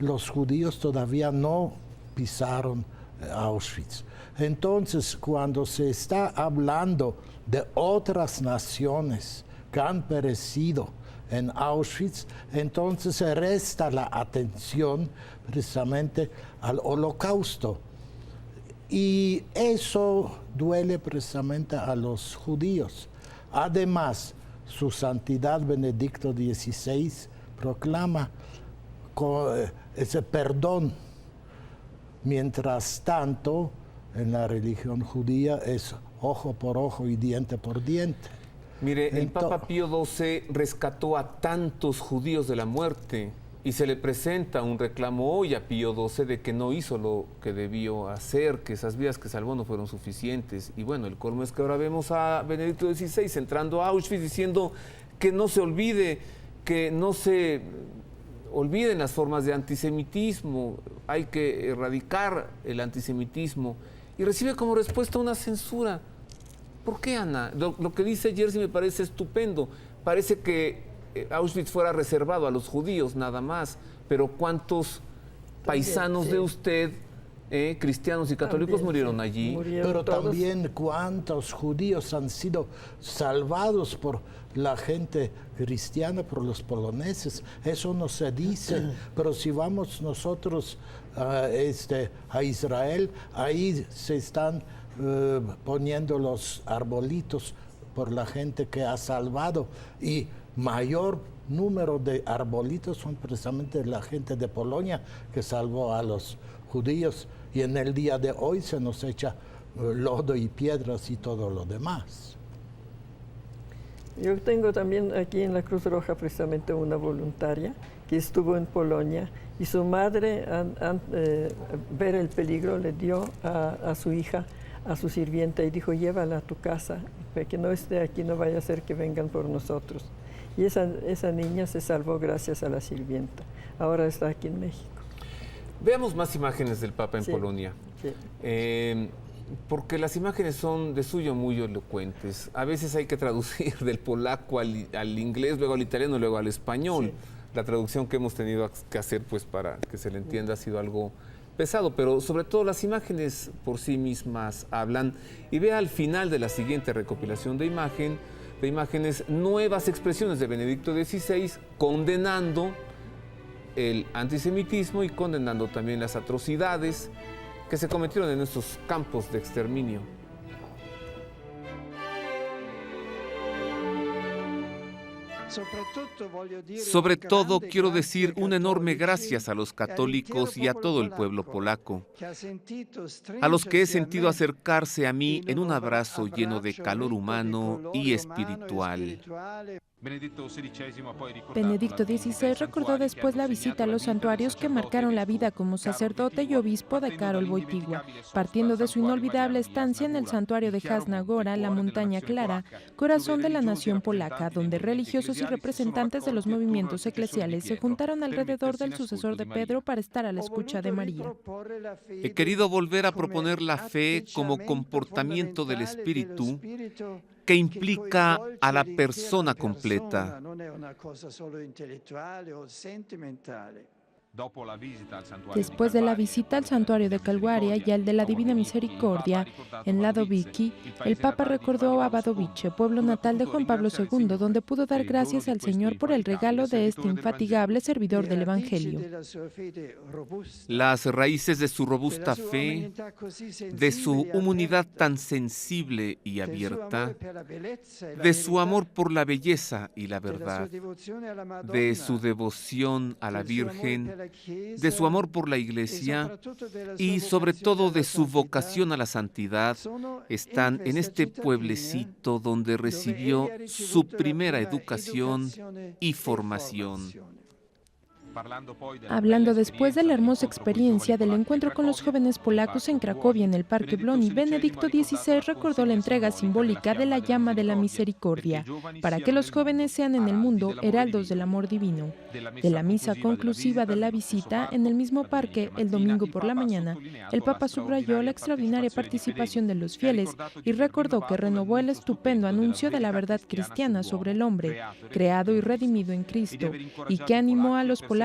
los judíos todavía no pisaron Auschwitz. Entonces, cuando se está hablando de otras naciones que han perecido en Auschwitz, entonces se resta la atención precisamente al holocausto. Y eso duele precisamente a los judíos. Además, su santidad Benedicto XVI proclama ese perdón. Mientras tanto, en la religión judía es ojo por ojo y diente por diente. Mire, el Papa Pío XII rescató a tantos judíos de la muerte y se le presenta un reclamo hoy a Pío XII de que no hizo lo que debió hacer, que esas vidas que salvó no fueron suficientes. Y bueno, el colmo es que ahora vemos a Benedicto XVI entrando a Auschwitz diciendo que no se olvide, que no se olviden las formas de antisemitismo, hay que erradicar el antisemitismo, y recibe como respuesta una censura. ¿Por qué, Ana? Lo que dice Jerzy me parece estupendo. Parece que Auschwitz fuera reservado a los judíos nada más, pero ¿cuántos paisanos de usted, cristianos y católicos, murieron allí? Pero también cuántos judíos han sido salvados por la gente cristiana, por los poloneses. Eso no se dice, pero si vamos nosotros a Israel, ahí se están poniendo los arbolitos por la gente que ha salvado, y mayor número de arbolitos son precisamente la gente de Polonia que salvó a los judíos, y en el día de hoy se nos echa lodo y piedras y todo lo demás. Yo tengo también aquí en la Cruz Roja precisamente una voluntaria que estuvo en Polonia, y su madre, ver el peligro, le dio a su hija, a su sirvienta, y dijo: llévala a tu casa, que no esté aquí, no vaya a ser que vengan por nosotros. Y esa niña se salvó gracias a la sirvienta. Ahora está aquí en México. Veamos más imágenes del Papa en Polonia. Sí. Porque las imágenes son de suyo muy elocuentes. A veces hay que traducir del polaco al inglés, luego al italiano, luego al español. Sí. La traducción que hemos tenido que hacer, pues, para que se le entienda, ha sido algo pesado, pero sobre todo las imágenes por sí mismas hablan. Y vea al final de la siguiente recopilación de imágenes, nuevas expresiones de Benedicto XVI condenando el antisemitismo y condenando también las atrocidades que se cometieron en estos campos de exterminio. Sobre todo, quiero decir un enorme gracias a los católicos y a todo el pueblo polaco, a los que he sentido acercarse a mí en un abrazo lleno de calor humano y espiritual. Benedicto XVI recordó después la visita a los santuarios que marcaron la vida como sacerdote y obispo de Karol Wojtyła, partiendo de su inolvidable estancia en el santuario de Jasna Góra, la Montaña Clara, corazón de la nación polaca, donde religiosos y representantes de los movimientos eclesiales se juntaron alrededor del sucesor de Pedro para estar a la escucha de María. He querido volver a proponer la fe como comportamiento del espíritu que implica a la persona completa. Después de la visita al santuario de Calvaria y al de la Divina Misericordia en Ladoviki, el Papa recordó a Wadowice, pueblo natal de Juan Pablo II, donde pudo dar gracias al Señor por el regalo de este infatigable servidor del Evangelio. Las raíces de su robusta fe, de su humanidad tan sensible y abierta, de su amor por la belleza y la verdad, de su devoción a la Virgen, de su amor por la Iglesia y sobre todo de su vocación a la santidad, están en este pueblecito donde recibió su primera educación y formación. Hablando después de la hermosa experiencia del encuentro con los jóvenes polacos en Cracovia en el Parque Bloni, Benedicto XVI recordó la entrega simbólica de la llama de la misericordia, para que los jóvenes sean en el mundo heraldos del amor divino. De la misa conclusiva de la visita, en el mismo parque, el domingo por la mañana, el Papa subrayó la extraordinaria participación de los fieles y recordó que renovó el estupendo anuncio de la verdad cristiana sobre el hombre, creado y redimido en Cristo, y que animó a los polacos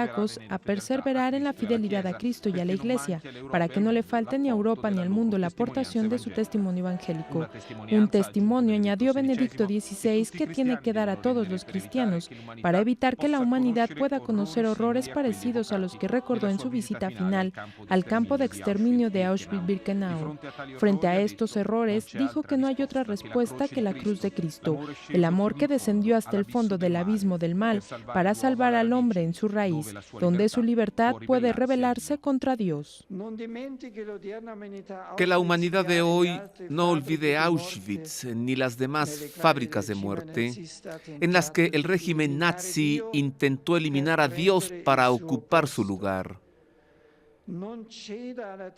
a perseverar en la fidelidad a Cristo y a la Iglesia, para que no le falte ni a Europa ni al mundo la aportación de su testimonio evangélico. Un testimonio, añadió Benedicto XVI, que tiene que dar a todos los cristianos, para evitar que la humanidad pueda conocer horrores parecidos a los que recordó en su visita final al campo de exterminio de Auschwitz-Birkenau. Frente a estos errores, dijo que no hay otra respuesta que la cruz de Cristo, el amor que descendió hasta el fondo del abismo del mal para salvar al hombre en su raíz, donde su libertad puede rebelarse contra Dios. Que la humanidad de hoy no olvide Auschwitz ni las demás fábricas de muerte en las que el régimen nazi intentó eliminar a Dios para ocupar su lugar.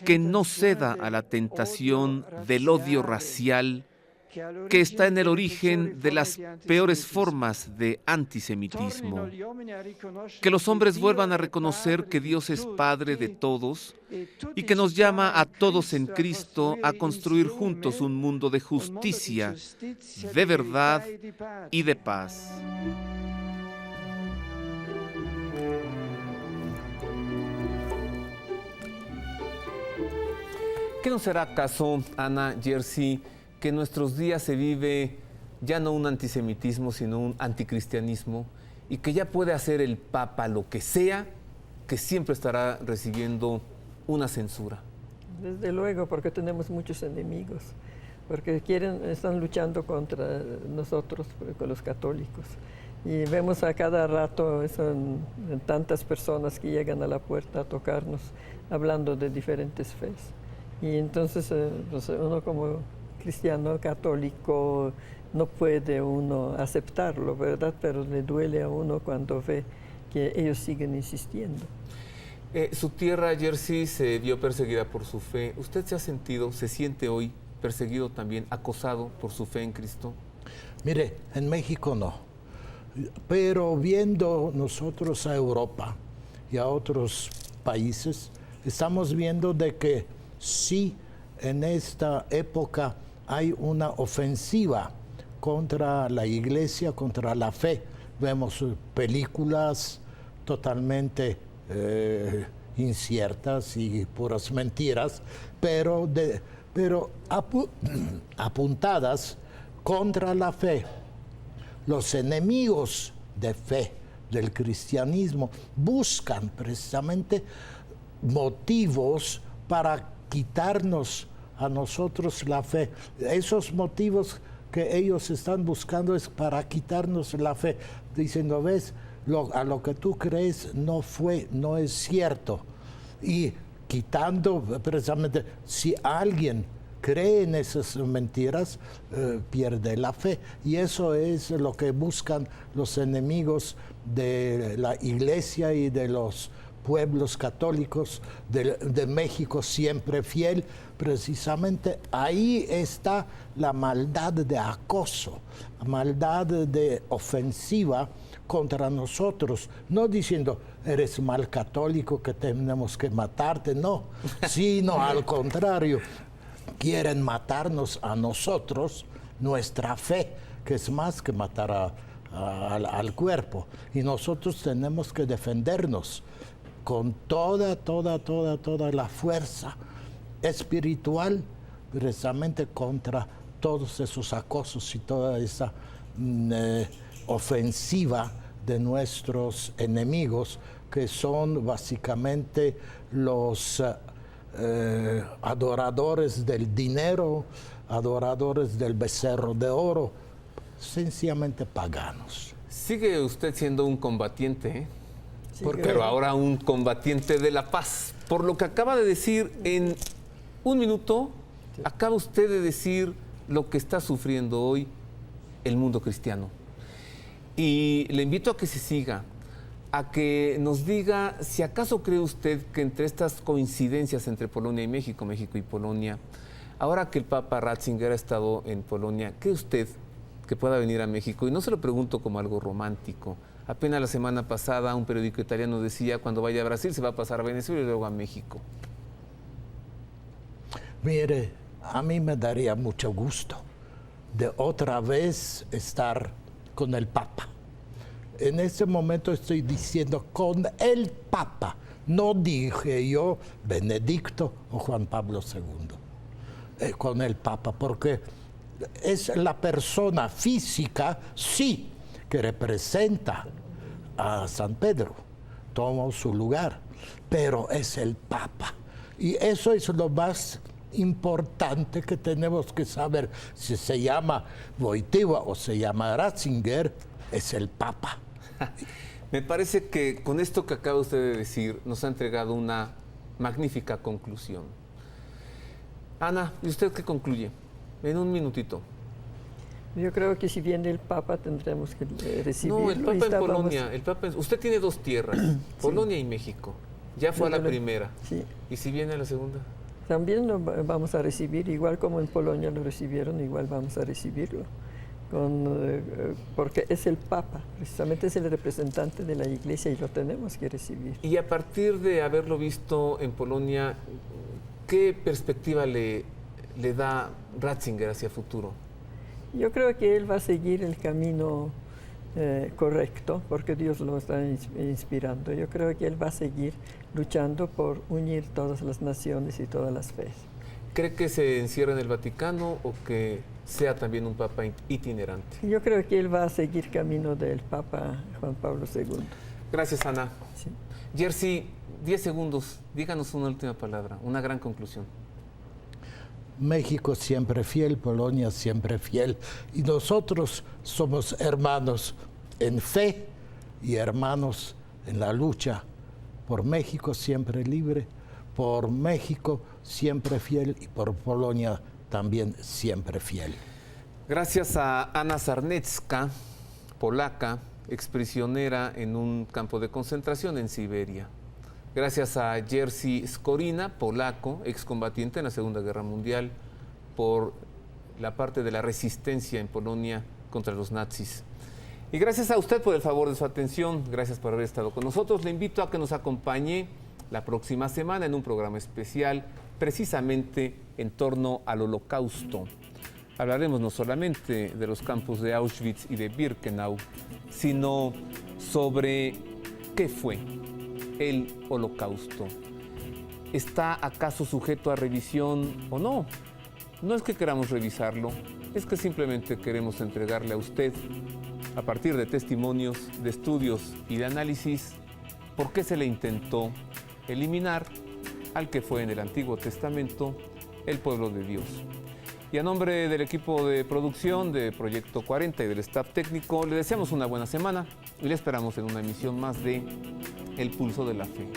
Que no ceda a la tentación del odio racial que está en el origen de las peores formas de antisemitismo. Que los hombres vuelvan a reconocer que Dios es Padre de todos y que nos llama a todos en Cristo a construir juntos un mundo de justicia, de verdad y de paz. ¿Qué no será acaso, Ana, Jerzy, que en nuestros días se vive ya no un antisemitismo, sino un anticristianismo, y que ya puede hacer el Papa lo que sea, que siempre estará recibiendo una censura? Desde luego, porque tenemos muchos enemigos, porque están luchando contra nosotros, con los católicos. Y vemos a cada rato son tantas personas que llegan a la puerta a tocarnos, hablando de diferentes fes. Y entonces pues uno como cristiano católico no puede uno aceptarlo, ¿verdad? Pero le duele a uno cuando ve que ellos siguen insistiendo. Su tierra, Jerzy, se vio perseguida por su fe. ¿Usted se siente hoy perseguido también, acosado por su fe en Cristo? Mire, en México no. Pero viendo nosotros a Europa y a otros países, estamos viendo de que sí, en esta época hay una ofensiva contra la Iglesia, contra la fe. Vemos películas totalmente inciertas y puras mentiras, pero apuntadas contra la fe. Los enemigos de fe del cristianismo buscan precisamente motivos para quitarnos a nosotros la fe. Esos motivos que ellos están buscando es para quitarnos la fe, diciendo, ves, a lo que tú crees no es cierto. Y quitando precisamente, si alguien cree en esas mentiras, pierde la fe. Y eso es lo que buscan los enemigos de la Iglesia y de los pueblos católicos de México, siempre fiel. Precisamente ahí está la maldad de acoso, la maldad de ofensiva contra nosotros, no diciendo eres mal católico que tenemos que matarte, no, sino al contrario, quieren matarnos a nosotros, nuestra fe, que es más que matar al cuerpo, y nosotros tenemos que defendernos con toda la fuerza espiritual, precisamente contra todos esos acosos y toda esa ofensiva de nuestros enemigos, que son básicamente los adoradores del dinero, adoradores del becerro de oro, sencillamente paganos. Sigue usted siendo un combatiente, ¿eh? Pero ahora un combatiente de la paz. Por lo que acaba de decir en un minuto, acaba usted de decir lo que está sufriendo hoy el mundo cristiano. Y le invito a que se siga, a que nos diga si acaso cree usted que entre estas coincidencias entre Polonia y México, México y Polonia, ahora que el Papa Ratzinger ha estado en Polonia, ¿cree usted que pueda venir a México? Y no se lo pregunto como algo romántico. Apenas la semana pasada un periódico italiano decía, cuando vaya a Brasil se va a pasar a Venezuela y luego a México. Mire, a mí me daría mucho gusto de otra vez estar con el Papa. En este momento estoy diciendo con el Papa, no dije yo Benedicto o Juan Pablo II, con el Papa, porque es la persona física, sí, que representa a San Pedro, toma su lugar, pero es el Papa. Y eso es lo más importante que tenemos que saber. Si se llama Wojtyła o se llama Ratzinger, es el Papa. Me parece que con esto que acaba usted de decir, nos ha entregado una magnífica conclusión. Ana, ¿y usted qué concluye? En un minutito. Yo creo que si viene el Papa tendremos que recibirlo. No, el Papa en Polonia. Usted tiene dos tierras, Polonia y México. Ya fue a la primera. Sí. ¿Y si viene a la segunda? También lo vamos a recibir, igual como en Polonia lo recibieron, igual vamos a recibirlo. Porque es el Papa, precisamente es el representante de la Iglesia y lo tenemos que recibir. Y a partir de haberlo visto en Polonia, ¿qué perspectiva le da Ratzinger hacia futuro? Yo creo que él va a seguir el camino correcto, porque Dios lo está inspirando. Yo creo que él va a seguir luchando por unir todas las naciones y todas las fees. ¿Cree que se encierra en el Vaticano o que sea también un Papa itinerante? Yo creo que él va a seguir camino del Papa Juan Pablo II. Gracias, Ana. Sí. Jerzy, 10 segundos. Díganos una última palabra, una gran conclusión. México siempre fiel, Polonia siempre fiel. Y nosotros somos hermanos en fe y hermanos en la lucha por México siempre libre, por México siempre fiel y por Polonia también siempre fiel. Gracias a Ana Sarnecka, polaca, exprisionera en un campo de concentración en Siberia. Gracias a Jerzy Skorina, polaco, excombatiente en la Segunda Guerra Mundial, por la parte de la resistencia en Polonia contra los nazis. Y gracias a usted por el favor de su atención, gracias por haber estado con nosotros. Le invito a que nos acompañe la próxima semana en un programa especial, precisamente en torno al Holocausto. Hablaremos no solamente de los campos de Auschwitz y de Birkenau, sino sobre qué fue el Holocausto. ¿Está acaso sujeto a revisión o no? No es que queramos revisarlo, es que simplemente queremos entregarle a usted, a partir de testimonios, de estudios y de análisis, por qué se le intentó eliminar al que fue en el Antiguo Testamento el pueblo de Dios. Y a nombre del equipo de producción de Proyecto 40 y del staff técnico, le deseamos una buena semana y le esperamos en una emisión más de El Pulso de la Fe.